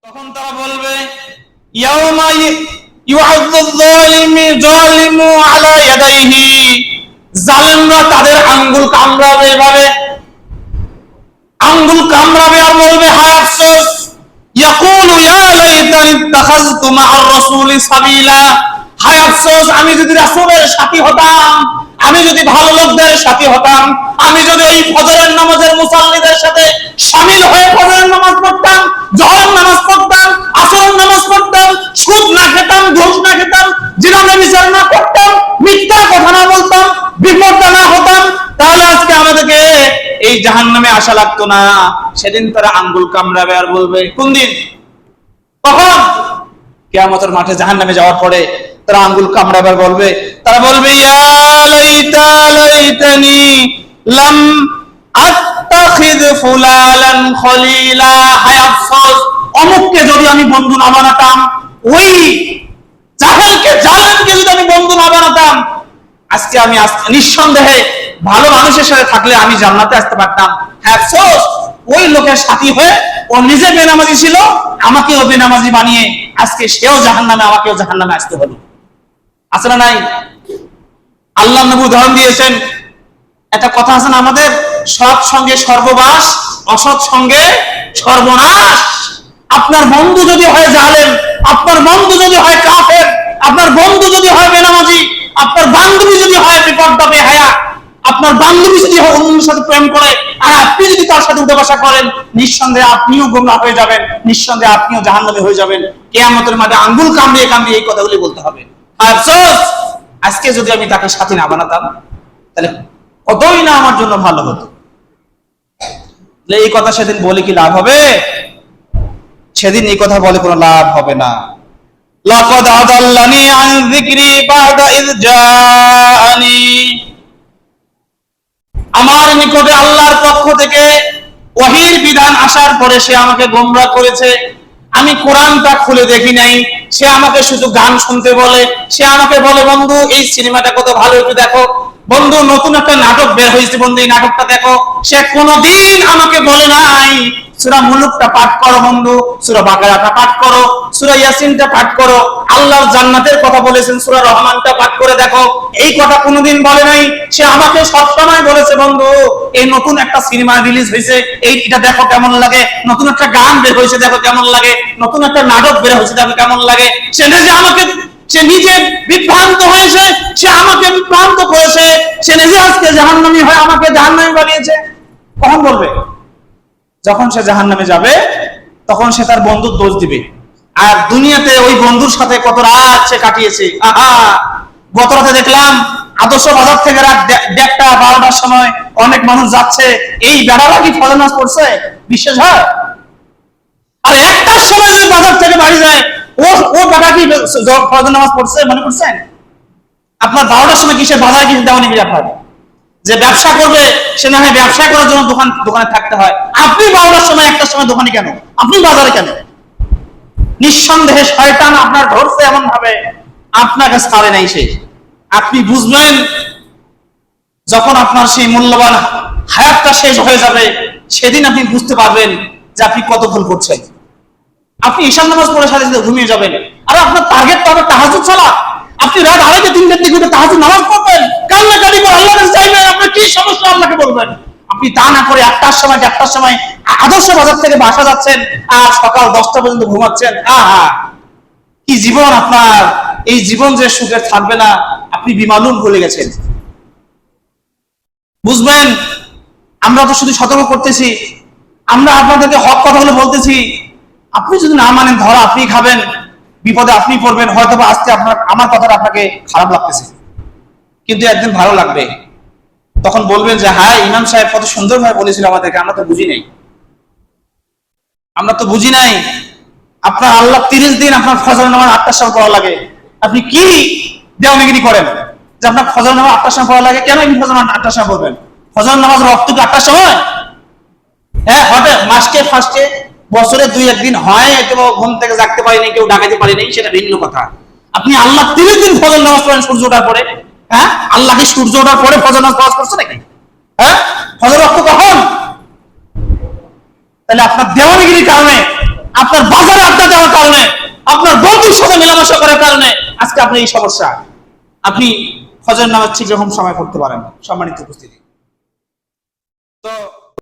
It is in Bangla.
তখন তারা বলবে ইয়াউমা ইউআযযু যালিমু আলা ইয়াদাইহি, জালিমরা তাদের আঙ্গুল কামড়াবে, এভাবে আঙ্গুল কামড়াবে আর বলবে হায় আফসোস, ইয়াকুলু ইয়া লাইতানি ইত্তাখাযতু মা'আর রাসূলি সাবিলা, হায় আফসোস আমি যদি রাসূলের সাথী হতাম, আমি যদি ভালো লোকদের সাথী হতাম, আমি যদি এই ফজরের নামাজের মুসাল্লিদের সাথে শামিল হয়ে ফজরের নামাজ পড়তাম, জোহর নামাজ পড়তাম, আসরের নামাজ পড়তাম, সুদ না খেতাম, ঘুষ না খেতাম, জিনা ব্যভিচার না করতাম, মিথ্যা কথা না বলতাম, বিপর্দা না হতাম, তাহলে আজকে আমাদেরকে এই জাহান্নামে আসা লাগতো না। সেদিন তারা আঙ্গুল কামড়াবে আর বলবে, কোন দিন? কখন? কিয়ামতের মাঠে জাহান্নামে যাওয়ার পরে তারা আঙ্গুল কামড়াবে আর বলবে, তারা বলবে ইয়া লাইতা লাইতানি লাম আত্তাখিয ফুলালান খলিলা, হায় আফসোস অমুককে যদি আমি বন্ধু না বানাতাম, ওই জাহেলকে জালেমকে যদি আমি বন্ধু না বানাতাম, আজকে আমি নিঃসন্দেহে ভালো মানুষের সাথে থাকলে আমি জান্নাতে আসতে পারতাম। হ্যাঁ আফসোস ওই লোকের সাথী হয়ে ও নিজে বেনামাজি ছিল, আমাকেও বেনামাজি বানিয়ে আজকে সেও জাহান্নামে, আমাকেও জাহান্নামে আসতে হলো। আছে না নাই? আল্লাহ নবী উদাহরণ দিয়েছেন, একটা কথা আছে না আমাদের, সৎ সঙ্গে সর্ববাস, অসৎ সঙ্গে সর্বনাশ। আপনার বন্ধু যদি হয় জালেম, আপনার বন্ধু যদি হয় কাফের, আপনার বন্ধু যদি হয় বেনামাজি, আপনার বান্ধবী যদি হয় বিপর্দা বেহায়া, আপনার বান্ধবী যদি হয় অন্যের সাথে প্রেম করে, আর আপনি যদি তার সাথে উঠা করেন, নিঃসন্দেহে আপনিও গোমরাহ হয়ে যাবেন, নিঃসন্দেহে আপনিও জাহান্নামী হয়ে যাবেন। কিয়ামতের মাঠে আঙ্গুল কামড়িয়ে কামড়িয়ে এই কথাগুলি বলতে হবে। আফসোস আজকে যদি আমি তাকে সাথী না বানাতাম, তাহলে কতই না আমার জন্য ভালো হতো। এই কথা সেদিন বলে কি লাভ হবে? সেদিন এই কথা বলে কোনো লাভ হবে না। লাকাদ আদাল্লানি আন যিকরি বা'দা ইয জাআনি, আমার নিকটে আল্লাহর পক্ষ থেকে ওহীর বিধান আসার পরে সে আমাকে গোমরাহ করেছে। আমি কোরআনটা খুলে দেখি নাই, সে আমাকে শুধু গান শুনতে বলে, সে আমাকে বলে বন্ধু এই সিনেমাটা কত ভালো, একটু দেখো, বন্ধু নতুন একটা নাটক বের হয়েছে, বন্ধু এই নাটকটা দেখো। সে কোনোদিন আমাকে বলে নাই সূরা মুলুকটা পাঠ করো বন্ধু, সূরা বাকারাটা পাঠ করো, সূরা ইয়াসিনটা পাঠ করো, আল্লাহর জান্নাতের কথা বলেছেন সূরা রহমানটা পাঠ করে দেখো, এই কথা কোনোদিন বলে নাই। সে আমাকে সব সময় বলেছে বন্ধু এই নতুন একটা সিনেমা রিলিজ হয়েছে, এইটা দেখো কেমন লাগে, নতুন একটা গান বের হয়েছে দেখো কেমন লাগে, নতুন একটা নাটক বের হয়েছে দেখো কেমন লাগে। সে নিজে বিভ্রান্ত হয়েছে, সে আমাকে বিভ্রান্ত করেছে, সে নিজে আজকে জাহান্নামী হয়ে আমাকে জাহান্নামী বানিয়েছে। কখন বলবে? যখন সে জাহান্নামে যাবে তখন সে তার বন্ধুর দোষ দিবে। আর দুনিয়াতে ওই বন্ধুর সাথে কত রাত সে কাটিয়েছে। আহা, গত রাতে দেখলাম আদর্শ বাজার থেকে রাত 1টা 12টার সময় অনেক মানুষ যাচ্ছে, এই বেড়ারা কি ফজর নামাজ পড়ছে? বিশ্বাস হয়? আর 1টার সময় যদি বাজার থেকে বাড়ি যায়, ও বেটা কি ফজর নামাজ পড়ছে মনে করছেন? আপনার 12টার সময় কিসে বাজারে কিছু দেওয়া নিবি? আপনার যে ব্যবসা করবে সে না হয় ব্যবসা করার জন্য দোকানে থাকতে হয়, আপনি 12টার সময় 1টার সময় দোকানে কেন? আপনি বাজারে কেন? নিঃসন্দেহে শয়তান আপনার ধরছে এমন ভাবে, আপনাকে ছাড়ে নাই সে। আপনি বুঝবেন যখন আপনার সেই মূল্যবান হায়াতটা শেষ হয়ে যাবে, সেদিন আপনি বুঝতে পারবেন যে আপনি কত ভুল করছেন। আপনি ঈশান নামাজ পড়ে সাথে সাথে ঘুমিয়ে যাবেন, আর আপনার টার্গেট তো হবে তাহাজ্জুদ সালাত। আপনি রাত 2:30 3টার দিকে উঠে তাহাজ্জুদ নামাজ পড়বেন, কান্নাকাটি করে আল্লাহর কাছে চাইবেন, আপনার কি সমস্যা আল্লাহকে বলবেন। আপনি তা না করে 1টার সময় আদর্শ বাজার থেকে বাসা যাচ্ছেন, আর সকাল 10টা পর্যন্ত ঘুমাচ্ছেন। আহা, কি জীবন আপনার! এই জীবন যে সুখে থাকবে না, আপনি বিমালুম ভুলে গেছেন। বুঝবেন, আমরা তো শুধু সতর্ক করতেছি, আমরা আপনাদেরকে হক কথাগুলো বলতেছি। আপনি যদি না মানেন ধরা আপনি খাবেন, বিপদে আপনি পড়বেন। হয়তো বা আজকে আমার কথাটা আপনাকে খারাপ লাগতেছে, কিন্তু একদিন ভালো লাগবে। তখন বলবেন যে হ্যাঁ ইমাম সাহেব কত সুন্দরভাবে বলেছিল আমাদেরকে, আমরা তো বুঝি নাই। আপনার আল্লাহ 30 দিন আপনার ফজর নামাজ 8টার সময় পড়া লাগে, আপনি কি দেওয়ানিগিরি করেন যে আপনার ফজর নামাজ 8টার সময় পড়া লাগে? কেন আপনি ফজর নামাজ 8টার সময় পড়বেন? ফজর নামাজ রক্ত কি 8টার সময়? হ্যাঁ, হঠাৎ মাসকে ফার্স্টে বছরে 2-1 দিন হয় কেউ ঘুম থেকে জাগতে পারেনি, কেউ ডাকাতে পারেনি, সেটা ভিন্ন কথা। আপনি আল্লাহ 30 দিন ফজর নামাজ পড়েন সূর্য ওঠার পরে। হ্যাঁ, আল্লাহ কি সূর্য ওঠার পরে ফজর নামাজ ফরজ করছে নাকি? হ্যাঁ, ফজর রক্ত কখন? তাহলে আপনার দেওয়ানিগিরির কারণে আপনার বাজারে আড্ডা দেওয়ার কারণে, আপনার বন্ধুর সাথে মেলামেশা করার কারণে আজকে আপনি এই সমস্যা। আপনি ফজর নামাজ ঠিক রকম সময় করতে পারেন। সম্মানিত উপস্থিতি,